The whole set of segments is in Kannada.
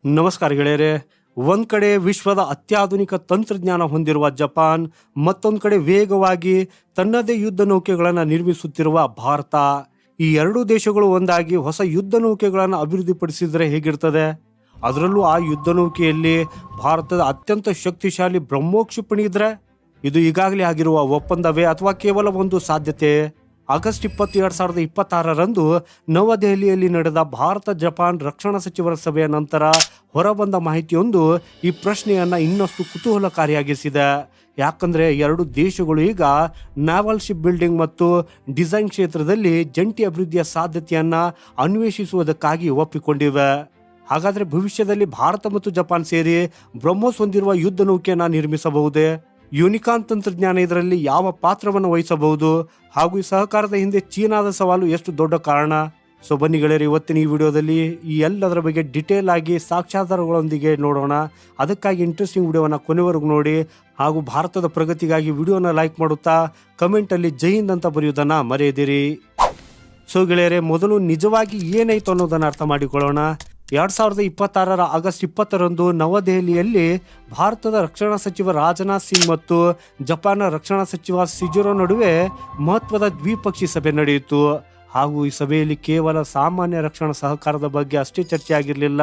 ನಮಸ್ಕಾರ ಗೆಳೆಯರೆ. ಒಂದ್ ಕಡೆ ವಿಶ್ವದ ಅತ್ಯಾಧುನಿಕ ತಂತ್ರಜ್ಞಾನ ಹೊಂದಿರುವ ಜಪಾನ್, ಮತ್ತೊಂದು ಕಡೆ ವೇಗವಾಗಿ ತನ್ನದೇ ಯುದ್ಧ ನೌಕೆಗಳನ್ನು ನಿರ್ಮಿಸುತ್ತಿರುವ ಭಾರತ. ಈ ಎರಡೂ ದೇಶಗಳು ಒಂದಾಗಿ ಹೊಸ ಯುದ್ಧ ನೌಕೆಗಳನ್ನು ಅಭಿವೃದ್ಧಿಪಡಿಸಿದರೆ ಹೇಗಿರ್ತದೆ? ಅದರಲ್ಲೂ ಆ ಯುದ್ಧ ನೌಕೆಯಲ್ಲಿ ಭಾರತದ ಅತ್ಯಂತ ಶಕ್ತಿಶಾಲಿ ಬ್ರಹ್ಮೋಸ್ ಕ್ಷಿಪಣಿ ಇದ್ರೆ ಇದು ಈಗಾಗಲೇ ಆಗಿರುವ ಒಪ್ಪಂದವೇ ಅಥವಾ ಕೇವಲ ಒಂದು ಸಾಧ್ಯತೆ? ಆಗಸ್ಟ್ 20, 2026ರಂದು ನವದೆಹಲಿಯಲ್ಲಿ ನಡೆದ ಭಾರತ ಜಪಾನ್ ರಕ್ಷಣಾ ಸಚಿವರ ಸಭೆಯ ನಂತರ ಹೊರಬಂದ ಮಾಹಿತಿಯೊಂದು ಈ ಪ್ರಶ್ನೆಯನ್ನ ಇನ್ನಷ್ಟು ಕುತೂಹಲಕಾರಿಯಾಗಿಸಿದೆ. ಯಾಕಂದ್ರೆ ಎರಡು ದೇಶಗಳು ಈಗ ನಾವಲ್ ಶಿಪ್ ಬಿಲ್ಡಿಂಗ್ ಮತ್ತು ಡಿಸೈನ್ ಕ್ಷೇತ್ರದಲ್ಲಿ ಜಂಟಿ ಅಭಿವೃದ್ಧಿಯ ಸಾಧ್ಯತೆಯನ್ನ ಅನ್ವೇಷಿಸುವುದಕ್ಕಾಗಿ ಒಪ್ಪಿಕೊಂಡಿವೆ. ಹಾಗಾದ್ರೆ ಭವಿಷ್ಯದಲ್ಲಿ ಭಾರತ ಮತ್ತು ಜಪಾನ್ ಸೇರಿ ಬ್ರಹ್ಮೋಸ್ ಹೊಂದಿರುವ ಯುದ್ಧ ನೌಕೆಯನ್ನ ನಿರ್ಮಿಸಬಹುದೇ? ಯೂನಿಕಾರ್ನ್ ತಂತ್ರಜ್ಞಾನ ಇದರಲ್ಲಿ ಯಾವ ಪಾತ್ರವನ್ನು ವಹಿಸಬಹುದು? ಹಾಗೂ ಈ ಸಹಕಾರದ ಹಿಂದೆ ಚೀನಾದ ಸವಾಲು ಎಷ್ಟು ದೊಡ್ಡ ಕಾರಣ? ಸೊ ಬನ್ನಿ ಗೆಳೆಯರು, ಇವತ್ತಿನ ಈ ವಿಡಿಯೋದಲ್ಲಿ ಈ ಎಲ್ಲದರ ಬಗ್ಗೆ ಡಿಟೇಲ್ ಆಗಿ ಸಾಕ್ಷ್ಯಾಧಾರಗಳೊಂದಿಗೆ ನೋಡೋಣ. ಅದಕ್ಕಾಗಿ ಇಂಟ್ರೆಸ್ಟಿಂಗ್ ವಿಡಿಯೋನ ಕೊನೆವರೆಗೂ ನೋಡಿ, ಹಾಗೂ ಭಾರತದ ಪ್ರಗತಿಗಾಗಿ ವಿಡಿಯೋನ ಲೈಕ್ ಮಾಡುತ್ತಾ ಕಮೆಂಟಲ್ಲಿ ಜೈ ಹಿಂದ್ ಅಂತ ಬರೆಯುವುದನ್ನು ಮರೆಯದಿರಿ. ಸೊ ಗೆಳೆಯರೆ, ಮೊದಲು ನಿಜವಾಗಿ ಏನಾಯ್ತು ಅನ್ನೋದನ್ನು ಅರ್ಥ ಮಾಡಿಕೊಳ್ಳೋಣ. 2026 ಆಗಸ್ಟ್ 20ರಂದು ನವದೆಹಲಿಯಲ್ಲಿ ಭಾರತದ ರಕ್ಷಣಾ ಸಚಿವ ರಾಜನಾಥ್ ಸಿಂಗ್ ಮತ್ತು ಜಪಾನ್ನ ರಕ್ಷಣಾ ಸಚಿವ ಶಿಜಿರೋ ನಡುವೆ ಮಹತ್ವದ ದ್ವಿಪಕ್ಷೀಯ ಸಭೆ ನಡೆಯಿತು. ಹಾಗೂ ಈ ಸಭೆಯಲ್ಲಿ ಕೇವಲ ಸಾಮಾನ್ಯ ರಕ್ಷಣಾ ಸಹಕಾರದ ಬಗ್ಗೆ ಅಷ್ಟೇ ಚರ್ಚೆ ಆಗಿರಲಿಲ್ಲ.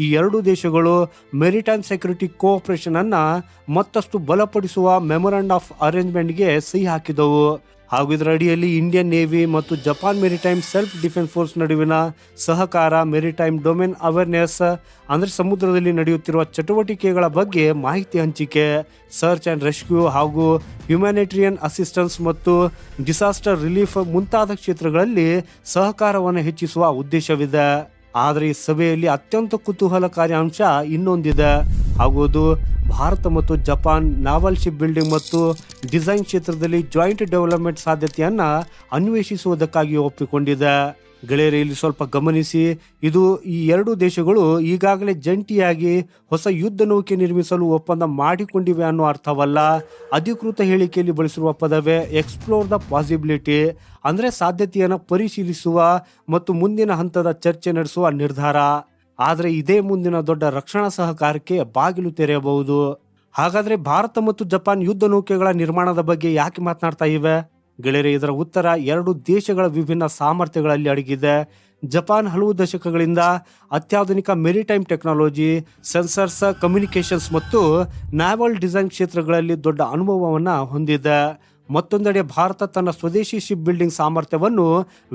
ಈ ಎರಡೂ ದೇಶಗಳು ಮೆರಿಟೈಮ್ ಸೆಕ್ಯೂರಿಟಿ ಕೋಆಪರೇಷನ್ ಅನ್ನ ಮತ್ತಷ್ಟು ಬಲಪಡಿಸುವ ಮೆಮೊರಾಂಡಮ್ ಆಫ್ ಅರೇಂಜ್ಮೆಂಟ್ಗೆ ಸಹಿ ಹಾಕಿದವು. ಹಾಗೂ ಇದರ ಅಡಿಯಲ್ಲಿ ಇಂಡಿಯನ್ ನೇವಿ ಮತ್ತು Japan maritime self defence force ನಡುವಿನ ಸಹಕಾರ, ಮೆರಿಟೈಮ್ ಡೊಮೇನ್ ಅವೇರ್ನೆಸ್ ಅಂದರೆ ಸಮುದ್ರದಲ್ಲಿ ನಡೆಯುತ್ತಿರುವ ಚಟುವಟಿಕೆಗಳ ಬಗ್ಗೆ ಮಾಹಿತಿ ಹಂಚಿಕೆ, ಸರ್ಚ್ ಆ್ಯಂಡ್ ರೆಸ್ಕ್ಯೂ ಹಾಗೂ ಹ್ಯುಮ್ಯಾನಿಟೇರಿಯನ್ ಅಸಿಸ್ಟೆನ್ಸ್ ಮತ್ತು ಡಿಸಾಸ್ಟರ್ ರಿಲೀಫ್ ಮುಂತಾದ ಕ್ಷೇತ್ರಗಳಲ್ಲಿ ಸಹಕಾರವನ್ನು ಹೆಚ್ಚಿಸುವ ಉದ್ದೇಶವಿದೆ. ಆದರೆ ಈ ಸಭೆಯಲ್ಲಿ ಅತ್ಯಂತ ಕುತೂಹಲಕಾರಿ ಅಂಶ ಇನ್ನೊಂದಿದೆ, ಹಾಗೂ ಅದು ಭಾರತ ಮತ್ತು ಜಪಾನ್ ನಾವಲ್ ಶಿಪ್ ಬಿಲ್ಡಿಂಗ್ ಮತ್ತು ಡಿಸೈನ್ ಕ್ಷೇತ್ರದಲ್ಲಿ ಜಾಯಿಂಟ್ ಡೆವಲಪ್ಮೆಂಟ್ ಸಾಧ್ಯತೆಯನ್ನ ಅನ್ವೇಷಿಸುವುದಕ್ಕಾಗಿ ಒಪ್ಪಿಕೊಂಡಿದೆ. ಗೆಳೆಯರೇ, ಇಲ್ಲಿ ಸ್ವಲ್ಪ ಗಮನಿಸಿ. ಇದು ಈ ಎರಡು ದೇಶಗಳು ಈಗಾಗಲೇ ಜಂಟಿಯಾಗಿ ಹೊಸ ಯುದ್ಧ ನೌಕೆ ನಿರ್ಮಿಸಲು ಒಪ್ಪಂದ ಮಾಡಿಕೊಂಡಿವೆ ಅನ್ನೋ ಅರ್ಥವಲ್ಲ. ಅಧಿಕೃತ ಹೇಳಿಕೆಯಲ್ಲಿ ಬಳಸಿರುವ ಪದವೇ ಎಕ್ಸ್ಪ್ಲೋರ್ ದ ಪಾಸಿಬಿಲಿಟಿ, ಅಂದ್ರೆ ಸಾಧ್ಯತೆಯನ್ನು ಪರಿಶೀಲಿಸುವ ಮತ್ತು ಮುಂದಿನ ಹಂತದ ಚರ್ಚೆ ನಡೆಸುವ ನಿರ್ಧಾರ. ಆದರೆ ಇದೇ ಮುಂದಿನ ದೊಡ್ಡ ರಕ್ಷಣಾ ಸಹಕಾರಕ್ಕೆ ಬಾಗಿಲು ತೆರೆಯಬಹುದು. ಹಾಗಾದ್ರೆ ಭಾರತ ಮತ್ತು ಜಪಾನ್ ಯುದ್ಧ ನೌಕೆಗಳ ನಿರ್ಮಾಣದ ಬಗ್ಗೆ ಯಾಕೆ ಮಾತನಾಡ್ತಾ ಇವೆ? ಗೆಳೆಯರೆ, ಇದರ ಉತ್ತರ ಎರಡು ದೇಶಗಳ ವಿಭಿನ್ನ ಸಾಮರ್ಥ್ಯಗಳಲ್ಲಿ ಅಡಗಿದೆ. ಜಪಾನ್ ಹಲವು ದಶಕಗಳಿಂದ ಅತ್ಯಾಧುನಿಕ ಮೆರಿಟೈಮ್ ಟೆಕ್ನಾಲಜಿ, ಸೆನ್ಸರ್ಸ್, ಕಮ್ಯುನಿಕೇಶನ್ಸ್ ಮತ್ತು ನಾವಲ್ ಡಿಸೈನ್ ಕ್ಷೇತ್ರಗಳಲ್ಲಿ ದೊಡ್ಡ ಅನುಭವವನ್ನು ಹೊಂದಿದೆ. ಮತ್ತೊಂದೆಡೆ ಭಾರತ ತನ್ನ ಸ್ವದೇಶಿ ಶಿಪ್ ಬಿಲ್ಡಿಂಗ್ ಸಾಮರ್ಥ್ಯವನ್ನು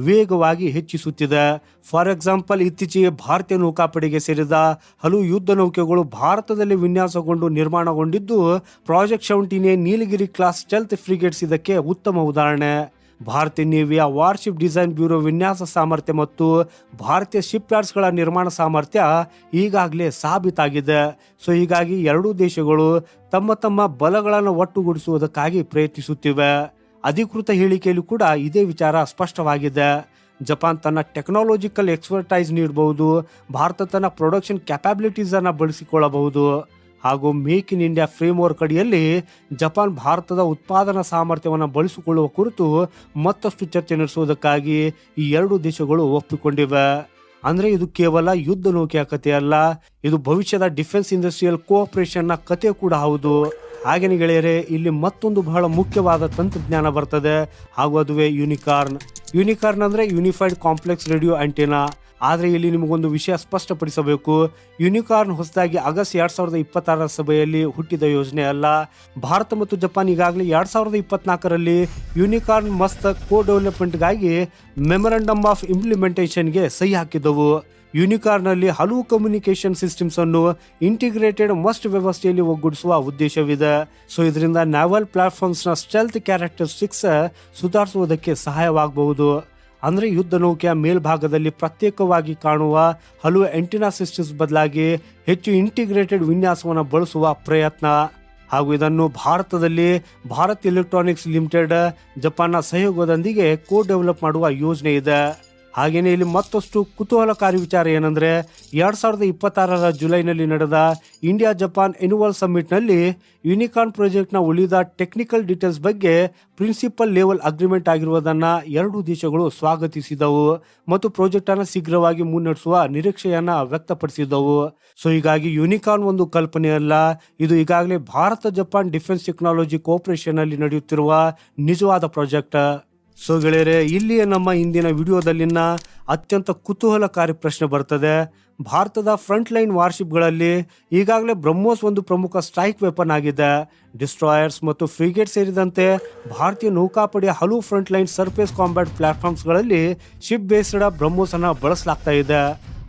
ವೇಗವಾಗಿ ಹೆಚ್ಚಿಸುತ್ತಿದೆ. ಫಾರ್ ಎಕ್ಸಾಂಪಲ್, ಇತ್ತೀಚೆಗೆ ಭಾರತೀಯ ನೌಕಾಪಡೆಗೆ ಸೇರಿದ ಹಲವು ಯುದ್ಧ ನೌಕೆಗಳು ಭಾರತದಲ್ಲಿ ವಿನ್ಯಾಸಗೊಂಡು ನಿರ್ಮಾಣಗೊಂಡಿದ್ದು, ಪ್ರಾಜೆಕ್ಟ್ 17A ನೀಲಗಿರಿ ಕ್ಲಾಸ್ ಸ್ಟೆಲ್ತ್ ಫ್ರಿಗೇಟ್ಸ್ ಇದಕ್ಕೆ ಉತ್ತಮ ಉದಾಹರಣೆ. ಭಾರತೀಯ ನೇವಿಯ ವಾರ್ಶಿಪ್ ಡಿಸೈನ್ ಬ್ಯೂರೋ ವಿನ್ಯಾಸ ಸಾಮರ್ಥ್ಯ ಮತ್ತು ಭಾರತೀಯ ಶಿಪ್ ಯಾರ್ಡ್ಸ್ಗಳ ನಿರ್ಮಾಣ ಸಾಮರ್ಥ್ಯ ಈಗಾಗಲೇ ಸಾಬೀತಾಗಿದೆ. ಸೊ ಹೀಗಾಗಿ ಎರಡೂ ದೇಶಗಳು ತಮ್ಮ ತಮ್ಮ ಬಲಗಳನ್ನು ಒಟ್ಟುಗೂಡಿಸುವುದಕ್ಕಾಗಿ ಪ್ರಯತ್ನಿಸುತ್ತಿವೆ. ಅಧಿಕೃತ ಹೇಳಿಕೆಯಲ್ಲಿ ಕೂಡ ಇದೇ ವಿಚಾರ ಸ್ಪಷ್ಟವಾಗಿದೆ. ಜಪಾನ್ ತನ್ನ ಟೆಕ್ನಾಲಜಿಕಲ್ ಎಕ್ಸ್ಪರ್ಟೈಸ್ ನೀಡಬಹುದು, ಭಾರತ ತನ್ನ ಪ್ರೊಡಕ್ಷನ್ ಕ್ಯಾಪಬಿಲಿಟೀಸ್ ಅನ್ನು ಬಳಸಿಕೊಳ್ಳಬಹುದು. ಹಾಗೂ ಮೇಕ್ ಇನ್ ಇಂಡಿಯಾ ಫ್ರೇಮ್ವರ್ಕ್ ಅಡಿಯಲ್ಲಿ ಜಪಾನ್ ಭಾರತದ ಉತ್ಪಾದನಾ ಸಾಮರ್ಥ್ಯವನ್ನು ಬಳಸಿಕೊಳ್ಳುವ ಕುರಿತು ಮತ್ತಷ್ಟು ಚರ್ಚೆ ನಡೆಸುವುದಕ್ಕಾಗಿ ಈ ಎರಡು ದೇಶಗಳು ಒಪ್ಪಿಕೊಂಡಿವೆ. ಅಂದ್ರೆ ಇದು ಕೇವಲ ಯುದ್ಧ ನೌಕೆಯ ಕಥೆ ಅಲ್ಲ, ಇದು ಭವಿಷ್ಯದ ಡಿಫೆನ್ಸ್ ಇಂಡಸ್ಟ್ರಿಯಲ್ ಕೋಆಪರೇಷನ್ನ ಕಥೆ ಕೂಡ ಹೌದು. ಹಾಗೇನೆ ಗೆಳೆಯರೆ, ಇಲ್ಲಿ ಮತ್ತೊಂದು ಬಹಳ ಮುಖ್ಯವಾದ ತಂತ್ರಜ್ಞಾನ ಬರ್ತದೆ, ಹಾಗೂ ಅದುವೇ ಯೂನಿಕಾರ್ನ್. ಯೂನಿಕಾರ್ನ್ ಅಂದ್ರೆ ಯೂನಿಫೈಡ್ ಕಾಂಪ್ಲೆಕ್ಸ್ ರೇಡಿಯೋ ಆಂಟೆನಾ. ಆದರೆ ಇಲ್ಲಿ ನಿಮಗೊಂದು ವಿಷಯ ಸ್ಪಷ್ಟಪಡಿಸಬೇಕು. ಯೂನಿಕಾರ್ನ್ ಹೊಸದಾಗಿ ಆಗಸ್ಟ್ 2026 ಸಭೆಯಲ್ಲಿ ಹುಟ್ಟಿದ ಯೋಜನೆ ಅಲ್ಲ. ಭಾರತ ಮತ್ತು ಜಪಾನ್ ಈಗಾಗಲೇ 2024ರಲ್ಲಿ ಯೂನಿಕಾರ್ನ್ ಮಸ್ತ್ ಕೋ ಡೆವಲಪ್ಮೆಂಟ್ಗಾಗಿ ಮೆಮೊರಾಂಡಮ್ ಆಫ್ ಇಂಪ್ಲಿಮೆಂಟೇಷನ್ಗೆ ಸಹಿ ಹಾಕಿದ್ದವು. ಯೂನಿಕಾರ್ನ್ನಲ್ಲಿ ಹಲವು ಕಮ್ಯುನಿಕೇಶನ್ ಸಿಸ್ಟಮ್ಸ್ ಅನ್ನು ಇಂಟಿಗ್ರೇಟೆಡ್ ಮಸ್ಟ್ ವ್ಯವಸ್ಥೆಯಲ್ಲಿ ಒಗ್ಗೂಡಿಸುವ ಉದ್ದೇಶವಿದೆ. ಸೊ ಇದರಿಂದ ನಾವಲ್ ಪ್ಲಾಟ್ಫಾರ್ಮ್ಸ್ನ ಸ್ಟೆಲ್ತ್ ಕ್ಯಾರೆಕ್ಟರಿಸ್ಟಿಕ್ಸ್ ಸುಧಾರಿಸುವುದಕ್ಕೆ ಸಹಾಯವಾಗಬಹುದು. ಅಂದರೆ ಯುದ್ಧ ನೌಕೆಯ ಮೇಲ್ಭಾಗದಲ್ಲಿ ಪ್ರತ್ಯೇಕವಾಗಿ ಕಾಣುವ ಹಲವು ಆಂಟೆನಾ ಸಿಸ್ಟಮ್ಸ್ ಬದಲಾಗಿ ಹೆಚ್ಚು ಇಂಟಿಗ್ರೇಟೆಡ್ ವಿನ್ಯಾಸವನ್ನು ಬಳಸುವ ಪ್ರಯತ್ನ. ಹಾಗೂ ಇದನ್ನು ಭಾರತದಲ್ಲಿ ಭಾರತ್ ಎಲೆಕ್ಟ್ರಾನಿಕ್ಸ್ ಲಿಮಿಟೆಡ್, ಜಪಾನ್ನ ಸಹಯೋಗದೊಂದಿಗೆ ಕೋ ಡೆವಲಪ್ ಮಾಡುವ ಯೋಜನೆ ಇದೆ. ಹಾಗೇನೆ ಇಲ್ಲಿ ಮತ್ತಷ್ಟು ಕುತೂಹಲಕಾರಿ ವಿಚಾರ ಏನಂದ್ರೆ 2026 ಜುಲೈನಲ್ಲಿ ನಡೆದ ಇಂಡಿಯಾ ಜಪಾನ್ ಎನ್ಯುವಲ್ ಸಮ್ಮಿಟ್ ನಲ್ಲಿ ಯೂನಿಕಾರ್ನ್ ಪ್ರಾಜೆಕ್ಟ್ ನ ಉಳಿದ ಟೆಕ್ನಿಕಲ್ ಡೀಟೇಲ್ಸ್ ಬಗ್ಗೆ ಪ್ರಿನ್ಸಿಪಲ್ ಲೆವೆಲ್ ಅಗ್ರಿಮೆಂಟ್ ಆಗಿರುವುದನ್ನ ಎರಡೂ ದೇಶಗಳು ಸ್ವಾಗತಿಸಿದವು ಮತ್ತು ಪ್ರಾಜೆಕ್ಟ್ ಅನ್ನು ಶೀಘ್ರವಾಗಿ ಮುನ್ನಡೆಸುವ ನಿರೀಕ್ಷೆಯನ್ನ ವ್ಯಕ್ತಪಡಿಸಿದವು. ಸೊ ಹೀಗಾಗಿ ಯೂನಿಕಾರ್ನ್ ಒಂದು ಕಲ್ಪನೆ ಅಲ್ಲ, ಇದು ಈಗಾಗಲೇ Bharat Japan defence technology cooperation ಅಲ್ಲಿ ನಡೆಯುತ್ತಿರುವ ನಿಜವಾದ ಪ್ರಾಜೆಕ್ಟ್. ಸೊ ಗೆಳೆಯರೆ, ಇಲ್ಲಿಯೇ ನಮ್ಮ ಇಂದಿನ ವಿಡಿಯೋದಲ್ಲಿನ ಅತ್ಯಂತ ಕುತೂಹಲಕಾರಿ ಪ್ರಶ್ನೆ ಬರ್ತದೆ. ಭಾರತದ ಫ್ರಂಟ್ ಲೈನ್ ವಾರ್ಶಿಪ್ಗಳಲ್ಲಿ ಈಗಾಗಲೇ ಬ್ರಹ್ಮೋಸ್ ಒಂದು ಪ್ರಮುಖ ಸ್ಟ್ರೈಕ್ ವೆಪನ್ ಆಗಿದೆ. ಡಿಸ್ಟ್ರಾಯರ್ಸ್ ಮತ್ತು ಫ್ರಿಗೇಟ್ ಸೇರಿದಂತೆ ಭಾರತೀಯ ನೌಕಾಪಡೆಯ ಹಲವು ಫ್ರಂಟ್ ಲೈನ್ ಸರ್ಫೇಸ್ ಕಾಂಬ್ಯಾಟ್ ಪ್ಲಾಟ್ಫಾರ್ಮ್ಸ್ಗಳಲ್ಲಿ ಶಿಪ್ ಬೇಸ್ಡ್ ಬ್ರಹ್ಮೋಸ್ ಅನ್ನ ಬಳಸಲಾಗ್ತಾ ಇದೆ.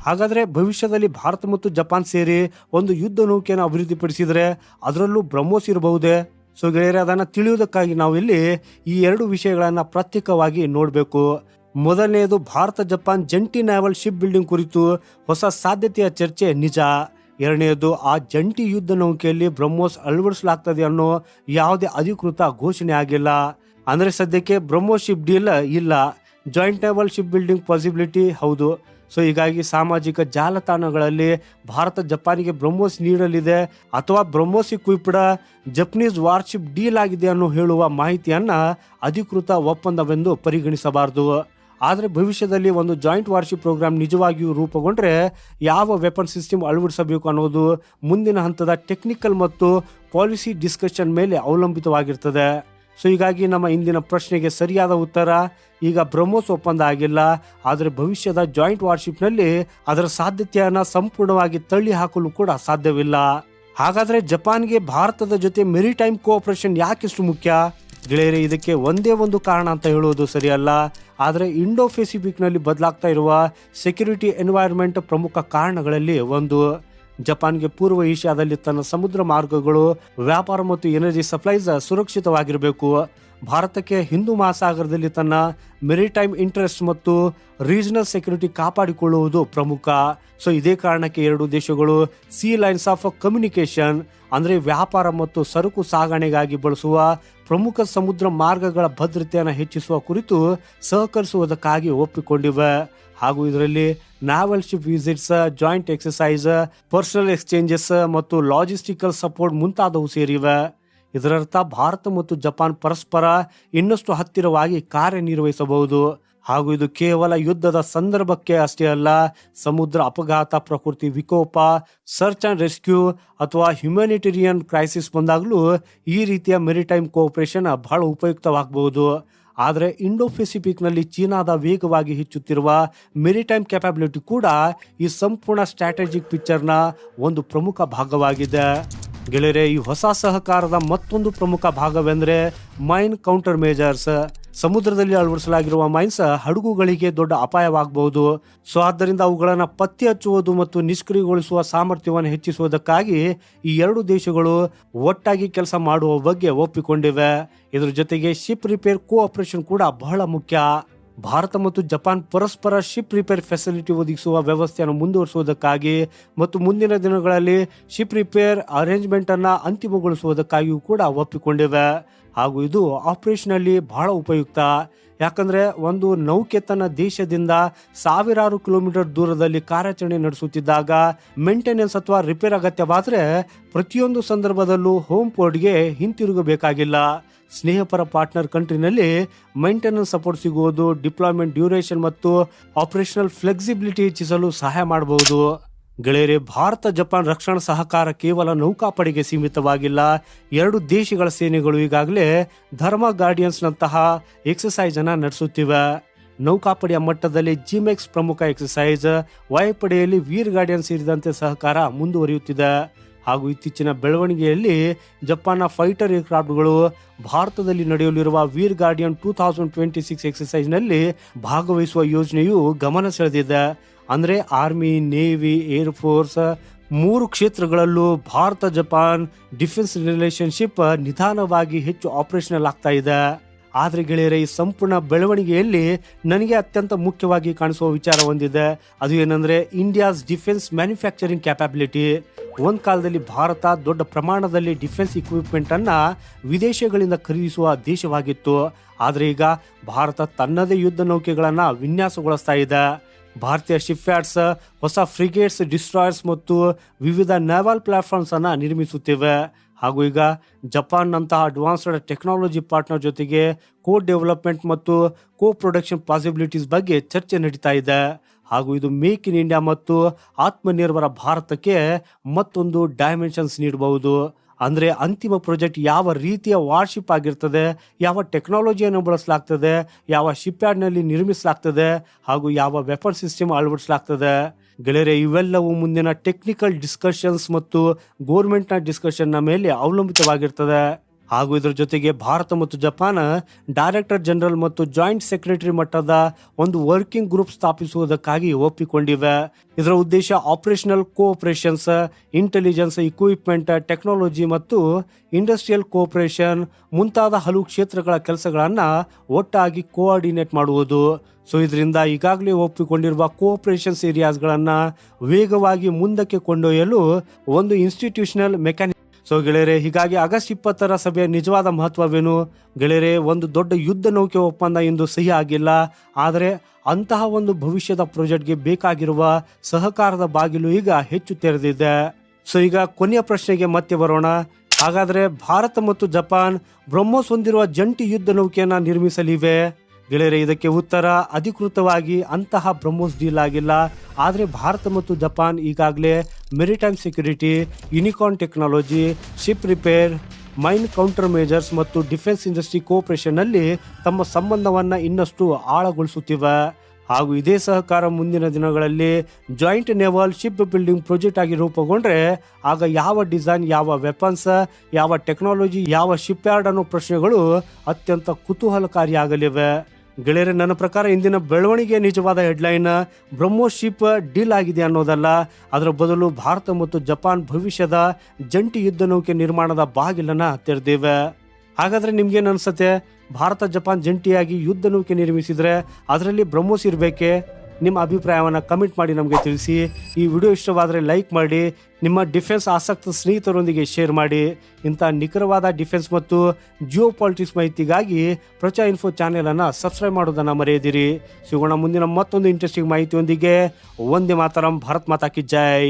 ಹಾಗಾದ್ರೆ ಭವಿಷ್ಯದಲ್ಲಿ ಭಾರತ ಮತ್ತು ಜಪಾನ್ ಸೇರಿ ಒಂದು ಯುದ್ಧ ನೌಕೆಯನ್ನು ಅಭಿವೃದ್ಧಿಪಡಿಸಿದ್ರೆ ಅದರಲ್ಲೂ ಬ್ರಹ್ಮೋಸ್ ಇರಬಹುದೇ? ಸೊ ಗೆಳೆಯರೆ, ಅದನ್ನು ತಿಳಿಯುವುದಕ್ಕಾಗಿ ನಾವು ಇಲ್ಲಿ ಈ ಎರಡು ವಿಷಯಗಳನ್ನು ಪ್ರತ್ಯೇಕವಾಗಿ ನೋಡಬೇಕು. ಮೊದಲನೆಯದು, ಭಾರತ ಜಪಾನ್ ಜಂಟಿ ನೇವಲ್ ಶಿಪ್ ಬಿಲ್ಡಿಂಗ್ ಕುರಿತು ಹೊಸ ಸಾಧ್ಯತೆಯ ಚರ್ಚೆ ನಿಜ. ಎರಡನೆಯದು, ಆ ಜಂಟಿ ಯುದ್ಧ ನೌಕೆಯಲ್ಲಿ ಬ್ರಹ್ಮೋಸ್ ಅಳವಡಿಸಲಾಗ್ತದೆ ಅನ್ನೋ ಯಾವುದೇ ಅಧಿಕೃತ ಘೋಷಣೆ ಆಗಿಲ್ಲ. ಅಂದ್ರೆ ಸದ್ಯಕ್ಕೆ ಬ್ರಹ್ಮೋಸ್ ಶಿಪ್ ಡೀಲ್ ಇಲ್ಲ. Joint naval ship building possibility ಹೌದು. ಸೊ ಹೀಗಾಗಿ ಸಾಮಾಜಿಕ ಜಾಲತಾಣಗಳಲ್ಲಿ ಭಾರತ ಜಪಾನಿಗೆ ಬ್ರಹ್ಮೋಸ್ ನೀಡಲಿದೆ ಅಥವಾ BrahMos equipped Japanese warship deal ಆಗಿದೆ ಅನ್ನೋ ಹೇಳುವ ಮಾಹಿತಿಯನ್ನ ಅಧಿಕೃತ ಒಪ್ಪಂದವೆಂದು ಪರಿಗಣಿಸಬಾರದು. ಆದರೆ ಭವಿಷ್ಯದಲ್ಲಿ ಒಂದು ಜಾಯಿಂಟ್ ವಾರ್ಶಿಪ್ ಪ್ರೋಗ್ರಾಮ್ ನಿಜವಾಗಿಯೂ ರೂಪುಗೊಂಡ್ರೆ ಯಾವ ವೆಪನ್ ಸಿಸ್ಟಮ್ ಅಳವಡಿಸಬೇಕು ಅನ್ನೋದು ಮುಂದಿನ ಹಂತದ ಟೆಕ್ನಿಕಲ್ ಮತ್ತು ಪಾಲಿಸಿ ಡಿಸ್ಕಷನ್ ಮೇಲೆ ಅವಲಂಬಿತವಾಗಿರ್ತದೆ. ಸೊ ಹೀಗಾಗಿ ನಮ್ಮ ಇಂದಿನ ಪ್ರಶ್ನೆಗೆ ಸರಿಯಾದ ಉತ್ತರ, ಈಗ ಬ್ರಹ್ಮೋಸ್ ಒಪ್ಪಂದ ಆಗಿಲ್ಲ, ಆದರೆ ಭವಿಷ್ಯದ ಜಾಯಿಂಟ್ ವಾರ್ಶಿಪ್ನಲ್ಲಿ ಅದರ ಸಾಧ್ಯತೆಯನ್ನು ಸಂಪೂರ್ಣವಾಗಿ ತಳ್ಳಿ ಹಾಕಲು ಕೂಡ ಸಾಧ್ಯವಿಲ್ಲ. ಹಾಗಾದ್ರೆ ಜಪಾನ್ಗೆ ಭಾರತದ ಜೊತೆ ಮೆರಿಟೈಮ್ ಕೋಆಪರೇಷನ್ ಯಾಕಿಷ್ಟು ಮುಖ್ಯ? ಗೆಳೆಯರೆ, ಇದಕ್ಕೆ ಒಂದೇ ಒಂದು ಕಾರಣ ಅಂತ ಹೇಳುವುದು ಸರಿಯಲ್ಲ, ಆದರೆ ಇಂಡೋ ಪೆಸಿಫಿಕ್ ನಲ್ಲಿ ಬದಲಾಗ್ತಾ ಇರುವ ಸೆಕ್ಯೂರಿಟಿ ಎನ್ವೈರನ್ಮೆಂಟ್ ಪ್ರಮುಖ ಕಾರಣಗಳಲ್ಲಿ ಒಂದು. ಜಪಾನ್ಗೆ ಪೂರ್ವ ಏಷ್ಯಾದಲ್ಲಿ ತನ್ನ ಸಮುದ್ರ ಮಾರ್ಗಗಳು, ವ್ಯಾಪಾರ ಮತ್ತು ಎನರ್ಜಿ ಸಪ್ಲೈಸ್ ಸುರಕ್ಷಿತವಾಗಿರಬೇಕು. ಭಾರತಕ್ಕೆ ಹಿಂದೂ ಮಹಾಸಾಗರದಲ್ಲಿ ತನ್ನ ಮೆರಿಟೈಮ್ ಇಂಟ್ರೆಸ್ಟ್ ಮತ್ತು ರೀಜನಲ್ ಸೆಕ್ಯೂರಿಟಿ ಕಾಪಾಡಿಕೊಳ್ಳುವುದು ಪ್ರಮುಖ. ಸೊ ಇದೇ ಕಾರಣಕ್ಕೆ ಎರಡು ದೇಶಗಳು ಸಿ ಲೈನ್ಸ್ ಆಫ್ ಕಮ್ಯುನಿಕೇಶನ್ ಅಂದ್ರೆ ವ್ಯಾಪಾರ ಮತ್ತು ಸರಕು ಸಾಗಣೆಗಾಗಿ ಬಳಸುವ ಪ್ರಮುಖ ಸಮುದ್ರ ಮಾರ್ಗಗಳ ಭದ್ರತೆಯನ್ನು ಹೆಚ್ಚಿಸುವ ಕುರಿತು ಸಹಕರಿಸುವುದಕ್ಕಾಗಿ ಒಪ್ಪಿಕೊಂಡಿವೆ. ಹಾಗೂ ಇದರಲ್ಲಿ novel ship visits, joint exercise, personal exchanges ಮತ್ತು ಲಾಜಿಸ್ಟಿಕಲ್ ಸಪೋರ್ಟ್ ಮುಂತಾದವು ಸೇರಿವೆ. ಇದರರ್ಥ ಭಾರತ ಮತ್ತು ಜಪಾನ್ ಪರಸ್ಪರ ಇನ್ನಷ್ಟು ಹತ್ತಿರವಾಗಿ ಕಾರ್ಯನಿರ್ವಹಿಸಬಹುದು. ಹಾಗೂ ಇದು ಕೇವಲ ಯುದ್ಧದ ಸಂದರ್ಭಕ್ಕೆ ಅಷ್ಟೇ ಅಲ್ಲ, ಸಮುದ್ರ ಅಪಘಾತ, ಪ್ರಕೃತಿ ವಿಕೋಪ, ಸರ್ಚ್ ಅಂಡ್ ರೆಸ್ಕ್ಯೂ ಅಥವಾ ಹ್ಯುಮ್ಯಾನಿಟೇರಿಯನ್ ಕ್ರೈಸಿಸ್ ಬಂದಾಗಲೂ ಈ ರೀತಿಯ ಮೆರಿಟೈಮ್ ಕೋಆಪರೇಷನ್ ಬಹಳ ಉಪಯುಕ್ತವಾಗಬಹುದು. ಆದರೆ ಇಂಡೋ ಪೆಸಿಫಿಕ್ನಲ್ಲಿ ಚೀನಾದ ವೇಗವಾಗಿ ಹೆಚ್ಚುತ್ತಿರುವ ಮೆರಿಟೈಮ್ ಕ್ಯಾಪಬಿಲಿಟಿ ಕೂಡ ಈ ಸಂಪೂರ್ಣ ಸ್ಟ್ರಾಟಜಿಕ್ ಪಿಕ್ಚರ್ನ ಒಂದು ಪ್ರಮುಖ ಭಾಗವಾಗಿದೆ. ಗೆಳೆಯರೆ, ಈ ಹೊಸ ಸಹಕಾರದ ಮತ್ತೊಂದು ಪ್ರಮುಖ ಭಾಗವೆಂದರೆ ಮೈನ್ ಕೌಂಟರ್ ಮೇಜರ್ಸ್. ಸಮುದ್ರದಲ್ಲಿ ಅಳವಡಿಸಲಾಗಿರುವ ಮೈನ್ಸ್ ಹಡಗುಗಳಿಗೆ ದೊಡ್ಡ ಅಪಾಯವಾಗಬಹುದು. ಸೊ ಆದ್ದರಿಂದ ಅವುಗಳನ್ನು ಪತ್ತೆ ಹಚ್ಚುವುದು ಮತ್ತು ನಿಷ್ಕ್ರಿಯಗೊಳಿಸುವ ಸಾಮರ್ಥ್ಯವನ್ನು ಹೆಚ್ಚಿಸುವುದಕ್ಕಾಗಿ ಈ ಎರಡು ದೇಶಗಳು ಒಟ್ಟಾಗಿ ಕೆಲಸ ಮಾಡುವ ಬಗ್ಗೆ ಒಪ್ಪಿಕೊಂಡಿವೆ. ಇದರ ಜೊತೆಗೆ ಶಿಪ್ ರಿಪೇರ್ ಕೋಆಪರೇಷನ್ ಕೂಡ ಬಹಳ ಮುಖ್ಯ. ಭಾರತ ಮತ್ತು ಜಪಾನ್ ಪರಸ್ಪರ ಶಿಪ್ ರಿಪೇರ್ ಫೆಸಿಲಿಟಿ ಒದಗಿಸುವ ವ್ಯವಸ್ಥೆಯನ್ನು ಮುಂದುವರಿಸುವುದಕ್ಕಾಗಿ ಮತ್ತು ಮುಂದಿನ ದಿನಗಳಲ್ಲಿ ಶಿಪ್ ರಿಪೇರ್ ಅರೇಂಜ್ಮೆಂಟ್ ಅನ್ನ ಅಂತಿಮಗೊಳಿಸುವುದಕ್ಕಾಗಿಯೂ ಕೂಡ ಒಪ್ಪಿಕೊಂಡಿವೆ. ಹಾಗೂ ಇದು ಆಪರೇಷನಲ್ಲಿ ಬಹಳ ಉಪಯುಕ್ತ. ಯಾಕಂದ್ರೆ ಒಂದು ನೌಕೆ ತನ್ನ ದೇಶದಿಂದ ಸಾವಿರಾರು ಕಿಲೋಮೀಟರ್ ದೂರದಲ್ಲಿ ಕಾರ್ಯಾಚರಣೆ ನಡೆಸುತ್ತಿದ್ದಾಗ ಮೇಂಟೆನೆನ್ಸ್ ಅಥವಾ ರಿಪೇರ್ ಅಗತ್ಯವಾದರೆ ಪ್ರತಿಯೊಂದು ಸಂದರ್ಭದಲ್ಲೂ ಹೋಮ್ ಪೋರ್ಟ್ಗೆ ಹಿಂತಿರುಗಬೇಕಾಗಿಲ್ಲ. ಸ್ನೇಹಪರ ಪಾರ್ಟ್ನರ್ ಕಂಟ್ರಿನಲ್ಲಿ ಮೇಂಟೆನೆನ್ಸ್ ಸಪೋರ್ಟ್ ಸಿಗುವುದು ಡಿಪ್ಲಾಯ್ಮೆಂಟ್ ಡ್ಯೂರೇಷನ್ ಮತ್ತು ಆಪರೇಷನಲ್ ಫ್ಲೆಕ್ಸಿಬಿಲಿಟಿ ಹೆಚ್ಚಿಸಲು ಸಹಾಯ ಮಾಡಬಹುದು. ಗೆಳೆಯರೆ, ಭಾರತ ಜಪಾನ್ ರಕ್ಷಣಾ ಸಹಕಾರ ಕೇವಲ ನೌಕಾಪಡೆಗೆ ಸೀಮಿತವಾಗಿಲ್ಲ. ಎರಡು ದೇಶಗಳ ಸೇನೆಗಳು ಈಗಾಗಲೇ ಧರ್ಮ ಗಾರ್ಡಿಯನ್ಸ್ ನಂತಹ ಎಕ್ಸರ್ಸೈಸ್ ಅನ್ನ ನಡೆಸುತ್ತಿವೆ. ನೌಕಾಪಡೆಯ ಮಟ್ಟದಲ್ಲಿ ಜಿಮೆಕ್ಸ್ ಪ್ರಮುಖ ಎಕ್ಸರ್ಸೈಸ್, ವಾಯುಪಡೆಯಲ್ಲಿ ವೀರ್ ಗಾರ್ಡಿಯನ್ ಸೇರಿದಂತೆ ಸಹಕಾರ ಮುಂದುವರಿಯುತ್ತಿದೆ. ಹಾಗೂ ಇತ್ತೀಚಿನ ಬೆಳವಣಿಗೆಯಲ್ಲಿ ಜಪಾನ್ನ ಫೈಟರ್ ಏರ್ಕ್ರಾಫ್ಟ್ಗಳು ಭಾರತದಲ್ಲಿ ನಡೆಯಲಿರುವ ವೀರ್ ಗಾರ್ಡಿಯನ್ 2026 ಎಕ್ಸರ್ಸೈಸ್ನಲ್ಲಿ ಭಾಗವಹಿಸುವ ಯೋಜನೆಯು ಗಮನ ಸೆಳೆದಿದೆ. ಅಂದ್ರೆ ಆರ್ಮಿ, ನೇವಿ, ಏರ್ ಫೋರ್ಸ್ ಮೂರು ಕ್ಷೇತ್ರಗಳಲ್ಲೂ ಭಾರತ ಜಪಾನ್ ಡಿಫೆನ್ಸ್ ರಿಲೇಶನ್ಶಿಪ್ ನಿಧಾನವಾಗಿ ಹೆಚ್ಚು ಆಪರೇಷನಲ್ ಆಗ್ತಾ ಇದೆ. ಆದ್ರೆ ಗೆಳೆಯರೆ, ಈ ಸಂಪೂರ್ಣ ಬೆಳವಣಿಗೆಯಲ್ಲಿ ನನಗೆ ಅತ್ಯಂತ ಮುಖ್ಯವಾಗಿ ಕಾಣಿಸುವ ವಿಚಾರ ಹೊಂದಿದೆ. ಅದು ಏನಂದ್ರೆ ಇಂಡಿಯಾಸ್ ಡಿಫೆನ್ಸ್ ಮ್ಯಾನುಫ್ಯಾಕ್ಚರಿಂಗ್ ಕ್ಯಾಪಬಿಲಿಟಿ. ಒಂದ್ ಕಾಲದಲ್ಲಿ ಭಾರತ ದೊಡ್ಡ ಪ್ರಮಾಣದಲ್ಲಿ ಡಿಫೆನ್ಸ್ ಇಕ್ವಿಪ್ಮೆಂಟ್ ಅನ್ನ ವಿದೇಶಗಳಿಂದ ಖರೀದಿಸುವ ದೇಶವಾಗಿತ್ತು. ಆದ್ರೆ ಈಗ ಭಾರತ ತನ್ನದೇ ಯುದ್ಧ ನೌಕೆಗಳನ್ನ ವಿನ್ಯಾಸಗೊಳಿಸ್ತಾ ಇದೆ. ಭಾರತೀಯ ಶಿಪ್ ಯಾರ್ಡ್ಸ್ ಹೊಸ ಫ್ರಿಗೇಟ್ಸ್, ಡಿಸ್ಟ್ರಾಯರ್ಸ್ ಮತ್ತು ವಿವಿಧ ನೇವಲ್ ಪ್ಲಾಟ್ಫಾರ್ಮ್ಸ್ ಅನ್ನ ನಿರ್ಮಿಸುತ್ತಿವೆ. ಹಾಗೂ ಈಗ ಜಪಾನ್ನಂತಹ ಅಡ್ವಾನ್ಸ್ಡ್ ಟೆಕ್ನಾಲಜಿ ಪಾರ್ಟ್ನರ್ ಜೊತೆಗೆ ಕೋ ಡೆವಲಪ್ಮೆಂಟ್ ಮತ್ತು ಕೋ ಪ್ರೊಡಕ್ಷನ್ ಪಾಸಿಬಿಲಿಟೀಸ್ ಬಗ್ಗೆ ಚರ್ಚೆ ನಡೀತಾ ಇದೆ. ಹಾಗೂ ಇದು ಮೇಕ್ ಇನ್ ಇಂಡಿಯಾ ಮತ್ತು ಆತ್ಮನಿರ್ಭರ ಭಾರತಕ್ಕೆ ಮತ್ತೊಂದು ಡೈಮೆನ್ಷನ್ಸ್ ನೀಡಬಹುದು. ಅಂದ್ರೆ ಅಂತಿಮ ಪ್ರಾಜೆಕ್ಟ್ ಯಾವ ರೀತಿಯ ವಾರ್ಶಿಪ್ ಆಗಿರ್ತದೆ, ಯಾವ ಟೆಕ್ನಾಲಜಿಯನ್ನು ಬಳಸಲಾಗ್ತದೆ, ಯಾವ ಶಿಪ್ ಯಾರ್ಡ್ ನಲ್ಲಿ ನಿರ್ಮಿಸಲಾಗ್ತದೆ ಹಾಗೂ ಯಾವ ವೆಪನ್ ಸಿಸ್ಟಮ್ ಅಳವಡಿಸಲಾಗ್ತದೆ. ಗೆಳೆಯರೆ, ಇವೆಲ್ಲವೂ ಮುಂದಿನ ಟೆಕ್ನಿಕಲ್ ಡಿಸ್ಕಷನ್ಸ್ ಮತ್ತು ಗೋರ್ಮೆಂಟ್ನ ಡಿಸ್ಕಷನ್ನ ಮೇಲೆ ಅವಲಂಬಿತವಾಗಿರ್ತದೆ. ಹಾಗೂ ಇದರ ಜೊತೆಗೆ ಭಾರತ ಮತ್ತು ಜಪಾನ್ ಡೈರೆಕ್ಟರ್ ಜನರಲ್ ಮತ್ತು ಜಾಯಿಂಟ್ ಸೆಕ್ರೆಟರಿ ಮಟ್ಟದ ಒಂದು ವರ್ಕಿಂಗ್ ಗ್ರೂಪ್ ಸ್ಥಾಪಿಸುವುದಕ್ಕಾಗಿ ಒಪ್ಪಿಕೊಂಡಿವೆ. ಇದರ ಉದ್ದೇಶ operational cooperations, intelligence, equipment, technology ಮತ್ತು ಇಂಡಸ್ಟ್ರಿಯಲ್ ಕೋಆಪರೇಷನ್ ಮುಂತಾದ ಹಲವು ಕ್ಷೇತ್ರಗಳ ಕೆಲಸಗಳನ್ನ ಒಟ್ಟಾಗಿ ಕೋಆರ್ಡಿನೇಟ್ ಮಾಡುವುದು. ಸೊ ಇದರಿಂದ ಈಗಾಗಲೇ ಒಪ್ಪಿಕೊಂಡಿರುವ ಕೋಆಪರೇಷನ್ಸ್ ಏರಿಯಾಸ್ಗಳನ್ನ ವೇಗವಾಗಿ ಮುಂದಕ್ಕೆ ಕೊಂಡೊಯ್ಯಲು ಒಂದು ಇನ್ಸ್ಟಿಟ್ಯೂಷನಲ್ ಮೆಕ್ಯಾನಿಸಮ್. ಸೊ ಗೆಳೆಯರೆ, ಹೀಗಾಗಿ ಆಗಸ್ಟ್ 20ರ ಸಭೆಯ ನಿಜವಾದ ಮಹತ್ವವೇನು? ಗೆಳೆಯರೆ, ಒಂದು ದೊಡ್ಡ ಯುದ್ಧ ನೌಕೆ ಒಪ್ಪಂದ ಇಂದು ಸಹಿ ಆಗಿಲ್ಲ. ಆದರೆ ಅಂತಹ ಒಂದು ಭವಿಷ್ಯದ ಪ್ರಾಜೆಕ್ಟ್ಗೆ ಬೇಕಾಗಿರುವ ಸಹಕಾರದ ಬಾಗಿಲು ಈಗ ಹೆಚ್ಚು ತೆರೆದಿದೆ. ಸೊ ಈಗ ಕೊನೆಯ ಪ್ರಶ್ನೆಗೆ ಮತ್ತೆ ಬರೋಣ. ಹಾಗಾದ್ರೆ ಭಾರತ ಮತ್ತು ಜಪಾನ್ ಬ್ರಹ್ಮೋಸ್ ಹೊಂದಿರುವ ಜಂಟಿ ಯುದ್ಧ ನೌಕೆಯನ್ನ ನಿರ್ಮಿಸಲಿವೆ. ಗೆಳೆಯರೆ, ಇದಕ್ಕೆ ಉತ್ತರ ಅಧಿಕೃತವಾಗಿ ಅಂತಹ ಬ್ರಹ್ಮೋಸ್ ಡೀಲ್ ಆಗಿಲ್ಲ. ಆದರೆ ಭಾರತ ಮತ್ತು ಜಪಾನ್ ಈಗಾಗಲೇ maritime security, unicorn technology, ship repair, main counter majors ಮತ್ತು ಡಿಫೆನ್ಸ್ ಇಂಡಸ್ಟ್ರಿ ಕೋಆಪರೇಷನ್ ನಲ್ಲಿ ತಮ್ಮ ಸಂಬಂಧವನ್ನ ಇನ್ನಷ್ಟು ಆಳಗೊಳಿಸುತ್ತಿವೆ. ಹಾಗೂ ಇದೇ ಸಹಕಾರ ಮುಂದಿನ ದಿನಗಳಲ್ಲಿ joint naval ship building project ಆಗಿ ರೂಪುಗೊಂಡ್ರೆ ಆಗ ಯಾವ ಡಿಸೈನ್, ಯಾವ ವೆಪನ್ಸ್, ಯಾವ ಟೆಕ್ನಾಲಜಿ, ಯಾವ ಶಿಪ್ ಯಾರ್ಡ್ ಅನ್ನೋ ಪ್ರಶ್ನೆಗಳು ಅತ್ಯಂತ ಕುತೂಹಲಕಾರಿಯಾಗಲಿವೆ. ಗೆಳೆಯರೆ, ನನ್ನ ಪ್ರಕಾರ ಇಂದಿನ ಬೆಳವಣಿಗೆ ನಿಜವಾದ ಹೆಡ್ಲೈನ್ ಬ್ರಹ್ಮೋಸ್ ಶಿಪ್ ಡೀಲ್ ಆಗಿದೆ ಅನ್ನೋದಲ್ಲ, ಅದರ ಬದಲು ಭಾರತ ಮತ್ತು ಜಪಾನ್ ಭವಿಷ್ಯದ ಜಂಟಿ ಯುದ್ಧ ನೌಕೆ ನಿರ್ಮಾಣದ ಬಾಗಿಲನ್ನ ತೆರೆದಿವೆ. ಹಾಗಾದ್ರೆ ನಿಮ್ಗೇನು ಅನ್ಸುತ್ತೆ? ಭಾರತ ಜಪಾನ್ ಜಂಟಿಯಾಗಿ ಯುದ್ಧ ನೌಕೆ ನಿರ್ಮಿಸಿದ್ರೆ ಅದರಲ್ಲಿ ಬ್ರಹ್ಮೋಸ್ ಇರಬೇಕೆ? ನಿಮ್ಮ ಅಭಿಪ್ರಾಯವನ್ನು ಕಮೆಂಟ್ ಮಾಡಿ ನಮಗೆ ತಿಳಿಸಿ. ಈ ವಿಡಿಯೋ ಇಷ್ಟವಾದರೆ ಲೈಕ್ ಮಾಡಿ, ನಿಮ್ಮ ಡಿಫೆನ್ಸ್ ಆಸಕ್ತ ಸ್ನೇಹಿತರೊಂದಿಗೆ ಶೇರ್ ಮಾಡಿ. ಇಂಥ ನಿಖರವಾದ ಡಿಫೆನ್ಸ್ ಮತ್ತು ಜಿಯೋ ಪಾಲಿಟಿಕ್ಸ್ ಮಾಹಿತಿಗಾಗಿ ಪ್ರಚಾ ಇನ್ಫೋ ಚಾನೆಲನ್ನು ಸಬ್ಸ್ಕ್ರೈಬ್ ಮಾಡೋದನ್ನು ಮರೆಯದಿರಿ. ಸಿಗೋಣ ಮುಂದಿನ ಮತ್ತೊಂದು ಇಂಟ್ರೆಸ್ಟಿಂಗ್ ಮಾಹಿತಿಯೊಂದಿಗೆ. ವಂದೇ ಮಾತರಂ. ಭಾರತ್ ಮಾತಾ ಕಿ ಜೈ.